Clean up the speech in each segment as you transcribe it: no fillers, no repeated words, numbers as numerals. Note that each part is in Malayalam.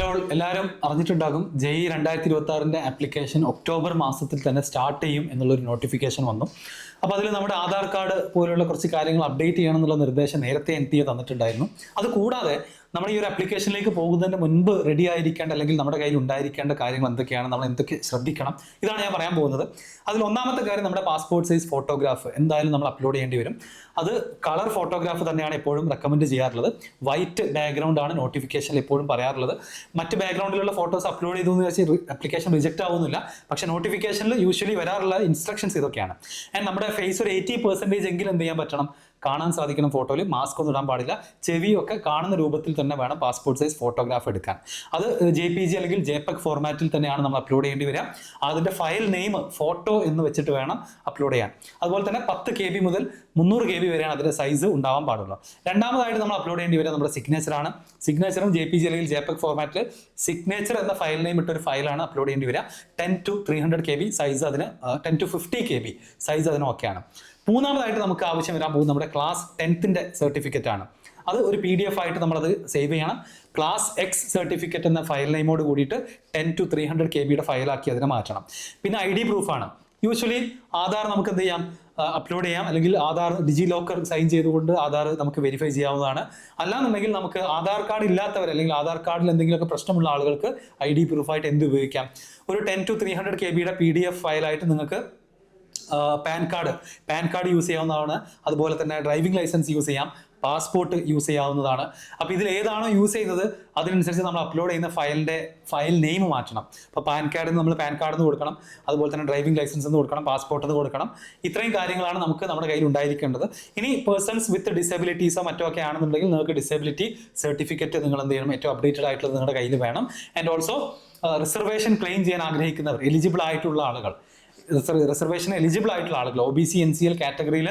ഹലോ, എല്ലാവരും അറിഞ്ഞിട്ടുണ്ടാകും JEE 2026 ആപ്ലിക്കേഷൻ ഒക്ടോബർ മാസത്തിൽ തന്നെ സ്റ്റാർട്ട് ചെയ്യും എന്നുള്ളൊരു നോട്ടിഫിക്കേഷൻ വന്നു. അപ്പോൾ അതിൽ നമ്മുടെ ആധാർ കാർഡ് പോലുള്ള കുറച്ച് കാര്യങ്ങൾ അപ്ഡേറ്റ് ചെയ്യണം എന്നുള്ള നിർദ്ദേശം നേരത്തെ NTA തന്നിട്ടുണ്ടായിരുന്നു. അതുകൂടാതെ നമ്മൾ ഈ ഒരു ആപ്ലിക്കേഷനിലേക്ക് പോകുന്നതിന് മുൻപ് റെഡി ആയിരിക്കേണ്ട അല്ലെങ്കിൽ നമ്മുടെ കയ്യിൽ ഉണ്ടായിരിക്കേണ്ട കാര്യങ്ങൾ എന്തൊക്കെയാണ്, നമ്മൾ എന്തൊക്കെ ശ്രദ്ധിക്കണം, ഇതാണ് ഞാൻ പറയാൻ പോകുന്നത്. അതിൽ ഒന്നാമത്തെ കാര്യം നമ്മുടെ പാസ്പോർട്ട് സൈസ് ഫോട്ടോഗ്രാഫ് എന്തായാലും നമ്മൾ അപ്ലോഡ് ചെയ്യേണ്ടി വരും. അത് കളർ ഫോട്ടോഗ്രാഫ് തന്നെയാണ് എപ്പോഴും റെക്കമെൻഡ് ചെയ്യാറുള്ളത്. വൈറ്റ് ബാക്ക്ഗ്രൗണ്ട് ആണ് നോട്ടിഫിക്കേഷനിൽ എപ്പോഴും പറയാറുള്ളത്. മറ്റ് ബാക്ക്ഗ്രൗണ്ടിലുള്ള ഫോട്ടോസ് അപ്ലോഡ് ചെയ്തു എന്ന് വെച്ചാൽ ആപ്ലിക്കേഷൻ റിജക്റ്റ് ആവുന്നില്ല. പക്ഷേ നോട്ടിഫിക്കേഷനിൽ യൂഷ്വലി വരാറുള്ള ഇൻസ്ട്രക്ഷൻസ് ഇതൊക്കെയാണ്. ആൻഡ് നമ്മുടെ ഫേസ് ഒരു 80% എങ്കിലും എന്ത് ചെയ്യാൻ പറ്റണം, കാണാൻ സാധിക്കണം. ഫോട്ടോയിൽ മാസ്ക് ഒന്നും ഇടാൻ പാടില്ല. ചെവിയൊക്കെ കാണുന്ന രൂപത്തിൽ തന്നെ വേണം പാസ്പോർട്ട് സൈസ് ഫോട്ടോഗ്രാഫ് എടുക്കാൻ. അത് JPG അല്ലെങ്കിൽ JPEG ഫോർമാറ്റിൽ തന്നെയാണ് നമ്മൾ അപ്ലോഡ് ചെയ്യേണ്ടി വരിക. അതിൻ്റെ ഫയൽ നെയിം ഫോട്ടോ എന്ന് വെച്ചിട്ട് വേണം അപ്ലോഡ് ചെയ്യാൻ. അതുപോലെ തന്നെ 10 KB മുതൽ 300 KB വരെയാണ് അതിൻ്റെ സൈസ് ഉണ്ടാവാൻ പാടുള്ളൂ. രണ്ടാമതായിട്ട് നമ്മൾ അപ്ലോഡ് ചെയ്യേണ്ടി വരിക നമ്മുടെ സിഗ്നേച്ചറാണ്. സിഗ്നേച്ചറും JPG അല്ലെങ്കിൽ JPEG ഫോർമാറ്റിൽ സിഗ്നേച്ചർ എന്ന ഫയൽ നെയിം ഇട്ടൊരു ഫയലാണ് അപ്ലോഡ് ചെയ്യേണ്ടി വരിക. 10 to 300 KB സൈസ് അതിന് 10 to 50 KB സൈസ് അതിന് ഓക്കെയാണ്. മൂന്നാമതായിട്ട് നമുക്ക് ആവശ്യം വരാൻ പോകുന്നത് നമ്മുടെ ക്ലാസ് 10th സർട്ടിഫിക്കറ്റ് ആണ്. അത് ഒരു PDF ആയിട്ട് നമ്മളത് സേവ് ചെയ്യണം. ക്ലാസ് X സർട്ടിഫിക്കറ്റ് എന്ന ഫയൽ നെയിമോട് കൂടിയിട്ട് 10 to 300 KB ഫയലാക്കി അതിനെ മാറ്റണം. പിന്നെ ID പ്രൂഫാണ്. യൂഷ്വലി ആധാർ നമുക്ക് എന്ത് ചെയ്യാം, അപ്ലോഡ് ചെയ്യാം, അല്ലെങ്കിൽ ആധാർ ഡിജിലോക്കർ സൈൻ ചെയ്തുകൊണ്ട് ആധാർ നമുക്ക് വെരിഫൈ ചെയ്യാവുന്നതാണ്. അല്ലാന്നുണ്ടെങ്കിൽ നമുക്ക് ആധാർ കാർഡ് ഇല്ലാത്തവർ അല്ലെങ്കിൽ ആധാർ കാർഡിൽ എന്തെങ്കിലുമൊക്കെ പ്രശ്നമുള്ള ആളുകൾക്ക് ID പ്രൂഫായിട്ട് എന്ത് ഉപയോഗിക്കാം, ഒരു 10 to 300 KB PDF ഫയലായിട്ട് നിങ്ങൾക്ക് പാൻ കാർഡ് യൂസ് ചെയ്യാവുന്നതാണ്. അതുപോലെ തന്നെ ഡ്രൈവിംഗ് ലൈസൻസ് യൂസ് ചെയ്യാം, പാസ്പോർട്ട് യൂസ് ചെയ്യാവുന്നതാണ്. അപ്പോൾ ഇതിൽ ഏതാണോ യൂസ് ചെയ്യുന്നത് അതിനനുസരിച്ച് നമ്മൾ അപ്ലോഡ് ചെയ്യുന്ന ഫയൽ നെയിം മാറ്റണം. അപ്പോൾ പാൻ കാർഡിന് നമ്മൾ പാൻ കാർഡ് എന്ന് കൊടുക്കണം, അതുപോലെ തന്നെ ഡ്രൈവിംഗ് ലൈസൻസ് എന്ന് കൊടുക്കണം, പാസ്പോർട്ട് എന്ന് കൊടുക്കണം. ഇത്രയും കാര്യങ്ങളാണ് നമുക്ക് നമ്മുടെ കയ്യിൽ ഉണ്ടായിരിക്കേണ്ടത്. ഇനി പേഴ്സൺസ് വിത്ത് ഡിസബിലിറ്റീസോ മറ്റോ ഒക്കെ ആണെന്നുണ്ടെങ്കിൽ നിങ്ങൾക്ക് ഡിസബിലിറ്റി സർട്ടിഫിക്കറ്റ് നിങ്ങൾ എന്ത് ചെയ്യണം, ഏറ്റവും അപ്ഡേറ്റഡ് ആയിട്ടുള്ളത് നിങ്ങളുടെ കയ്യിൽ വേണം. ആൻഡ് ഓൾസോ റിസർവേഷൻ ക്ലെയിം ചെയ്യാൻ ആഗ്രഹിക്കുന്നവർ, എലിജിബിൾ ആയിട്ടുള്ള ആളുകൾ, റിസർവേഷൻ എലിജിബിൾ ആയിട്ടുള്ള ആളുകൾ, OBC NCL കാറ്റഗറിയിൽ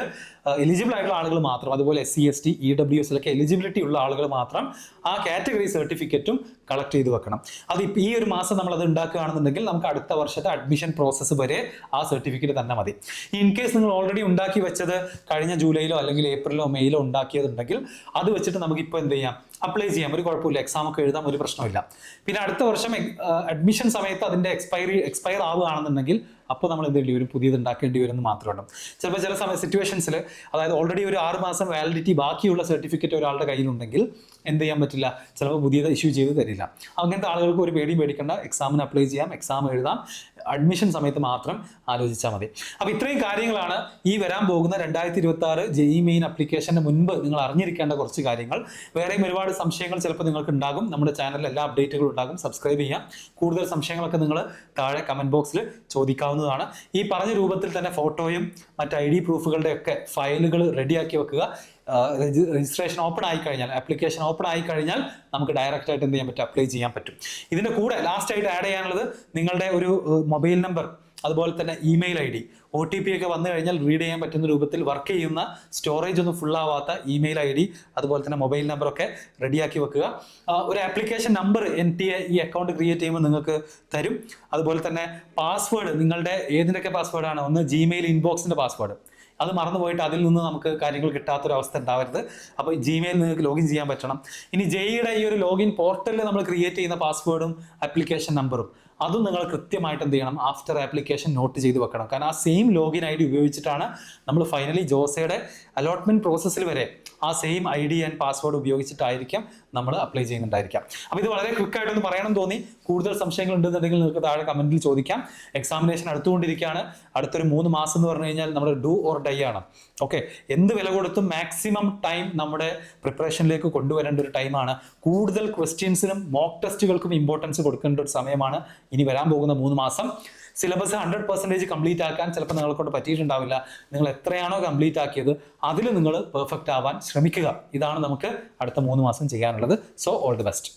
എലിജിബിൾ ആയിട്ടുള്ള ആളുകൾ മാത്രം, അതുപോലെ SC ST EWS എലിജിബിലിറ്റി ഉള്ള ആളുകൾ മാത്രം ആ കാറ്റഗറി സർട്ടിഫിക്കറ്റും കളക്ട് ചെയ്ത് വെക്കണം. അത് ഈ ഒരു മാസം നമ്മൾ അത് ഉണ്ടാക്കുകയാണെന്നുണ്ടെങ്കിൽ നമുക്ക് അടുത്ത വർഷത്തെ അഡ്മിഷൻ പ്രോസസ്സ് വരെ ആ സർട്ടിഫിക്കറ്റ് തന്നെ മതി. ഇൻ കേസ് നിങ്ങൾ ഓൾറെഡി ഉണ്ടാക്കി വെച്ചത് കഴിഞ്ഞ ജൂലൈയിലോ അല്ലെങ്കിൽ ഏപ്രിലോ മെയിലോ ഉണ്ടാക്കിയതുണ്ടെങ്കിൽ അത് വെച്ചിട്ട് നമുക്ക് ഇപ്പോൾ എന്ത് ചെയ്യാം, അപ്ലൈ ചെയ്യാം. ഒരു കുഴപ്പമില്ല, എക്സാം ഒക്കെ എഴുതാം, ഒരു പ്രശ്നമില്ല. പിന്നെ അടുത്ത വർഷം അഡ്മിഷൻ സമയത്ത് അതിൻ്റെ എക്സ്പയർ ആവുകയാണെന്നുണ്ടെങ്കിൽ അപ്പോൾ നമ്മൾ എന്ത് ചെയ്യേണ്ടി വരും, പുതിയത് ഉണ്ടാക്കേണ്ടി വരും എന്ന് മാത്രമാണ്. ചിലപ്പോൾ ചില സിറ്റുവേഷൻസിൽ, അതായത് ഓൾറെഡി ഒരു 6 മാസം വാലിഡിറ്റി ബാക്കിയുള്ള സർട്ടിഫിക്കറ്റ് ഒരാളുടെ കയ്യിലുണ്ടെങ്കിൽ എന്ത് ചെയ്യാൻ പറ്റില്ല, ചിലപ്പോൾ പുതിയത് ഇഷ്യൂ ചെയ്ത് തരില്ല. അങ്ങനത്തെ ആളുകൾക്ക് ഒരു പേടിയും പേടിക്കേണ്ട, എക്സാമിന് അപ്ലൈ ചെയ്യാം, എക്സാം എഴുതാം, അഡ്മിഷൻ സമയത്ത് മാത്രം ആലോചിച്ചാൽ മതി. അപ്പോൾ ഇത്രയും കാര്യങ്ങളാണ് ഈ വരാൻ പോകുന്ന 2026 JEE മെയിൻ ആപ്ലിക്കേഷന് മുൻപ് നിങ്ങൾ അറിഞ്ഞിരിക്കേണ്ട കുറച്ച് കാര്യങ്ങൾ. വേറെയും ഒരുപാട് സംശയങ്ങൾ ചിലപ്പോൾ നിങ്ങൾക്ക് ഉണ്ടാകും. നമ്മുടെ ചാനലിൽ എല്ലാ അപ്ഡേറ്റുകളും ഉണ്ടാകും, സബ്സ്ക്രൈബ് ചെയ്യാം. കൂടുതൽ സംശയങ്ങളൊക്കെ നിങ്ങൾ താഴെ കമൻറ്റ് ബോക്സിൽ ചോദിക്കാവുന്നതാണ്. ഈ പറഞ്ഞ രൂപത്തിൽ തന്നെ ഫോട്ടോയും മറ്റ് ID പ്രൂഫുകളുടെ ഒക്കെ ഫയലുകൾ റെഡിയാക്കി വെക്കുക. രജിസ്ട്രേഷൻ ഓപ്പൺ ആയി കഴിഞ്ഞാൽ, ആപ്ലിക്കേഷൻ ഓപ്പൺ ആയി കഴിഞ്ഞാൽ നമുക്ക് ഡയറക്റ്റ് ആയിട്ട് എന്ത് ചെയ്യാൻ പറ്റും, അപ്ലൈ ചെയ്യാൻ പറ്റും. ഇതിൻ്റെ കൂടെ ലാസ്റ്റ് ആയിട്ട് ആഡ് ചെയ്യാനുള്ളത് നിങ്ങളുടെ ഒരു മൊബൈൽ നമ്പർ, അതുപോലെ തന്നെ ഇമെയിൽ ID, OTP ഒക്കെ വന്നു കഴിഞ്ഞാൽ റീഡ് ചെയ്യാൻ പറ്റുന്ന രൂപത്തിൽ വർക്ക് ചെയ്യുന്ന, സ്റ്റോറേജ് ഒന്നും ഫുൾ ആവാത്ത ഇമെയിൽ ID, അതുപോലെ തന്നെ മൊബൈൽ നമ്പറൊക്കെ റെഡിയാക്കി വെക്കുക. ഒരു ആപ്ലിക്കേഷൻ നമ്പർ NTA ഈ അക്കൗണ്ട് ക്രിയേറ്റ് ചെയ്യുമ്പോൾ നിങ്ങൾക്ക് തരും. അതുപോലെ തന്നെ പാസ്വേഡ്, നിങ്ങളുടെ ഏതിൻ്റെയൊക്കെ പാസ്വേഡാണ്, ഒന്ന് Gmail ഇൻബോക്സിൻ്റെ പാസ്വേഡ്, അത് മറന്നുപോയിട്ട് അതിൽ നിന്ന് നമുക്ക് കാര്യങ്ങൾ കിട്ടാത്തൊരവസ്ഥ ഉണ്ടാവരുത്. അപ്പോൾ Gmail നിങ്ങൾക്ക് ലോഗിൻ ചെയ്യാൻ പറ്റണം. ഇനി JEEയുടെ ഈ ഒരു ലോഗിൻ പോർട്ടലിൽ നമ്മൾ ക്രിയേറ്റ് ചെയ്യുന്ന പാസ്വേഡും ആപ്ലിക്കേഷൻ നമ്പറും അതും നിങ്ങൾ കൃത്യമായിട്ട് എന്ത് ചെയ്യണം, ആഫ്റ്റർ ആപ്ലിക്കേഷൻ നോട്ട് ചെയ്ത് വെക്കണം. കാരണം ആ സെയിം ലോഗിൻ ID ഉപയോഗിച്ചിട്ടാണ് നമ്മൾ ഫൈനലി ജോസയുടെ അലോട്ട്മെന്റ് പ്രോസസ്സിൽ വരെ ആ സെയിം ID ആൻഡ് പാസ്വേഡ് ഉപയോഗിച്ചിട്ടായിരിക്കാം നമ്മൾ അപ്ലൈ ചെയ്യുന്നുണ്ടായിരിക്കാം. അപ്പോൾ ഇത് വളരെ ക്വിക്കായിട്ടൊന്ന് പറയണം തോന്നി. കൂടുതൽ സംശയങ്ങൾ ഉണ്ടെന്നുണ്ടെങ്കിൽ നിങ്ങൾക്ക് താഴെ കമന്റിൽ ചോദിക്കാം. എക്സാമിനേഷൻ അടുത്തുകൊണ്ടിരിക്കുകയാണ്. അടുത്തൊരു 3 മാസം എന്ന് പറഞ്ഞു കഴിഞ്ഞാൽ നമ്മുടെ ഡു ഓർ ഡൈ ആണ്. ഓക്കെ, എന്ത് വില കൊടുത്തും മാക്സിമം ടൈം നമ്മുടെ പ്രിപ്പറേഷനിലേക്ക് കൊണ്ടുവരേണ്ട ഒരു ടൈമാണ്. കൂടുതൽ ക്വസ്റ്റ്യൻസിനും മോക്ക് ടെസ്റ്റുകൾക്കും ഇമ്പോർട്ടൻസ് കൊടുക്കേണ്ട ഒരു സമയമാണ് ഇനി വരാൻ പോകുന്ന 3 മാസം. സിലബസ് 100% കംപ്ലീറ്റ് ആക്കാൻ ചിലപ്പോൾ നിങ്ങളെ കൊണ്ട് പറ്റിയിട്ടുണ്ടാവില്ല. നിങ്ങൾ എത്രയാണോ കംപ്ലീറ്റ് ആക്കിയത് അതിൽ നിങ്ങൾ പെർഫെക്റ്റ് ആവാൻ ശ്രമിക്കുക. ഇതാണ് നമുക്ക് അടുത്ത 3 മാസം ചെയ്യാനുള്ളത്. So all the best.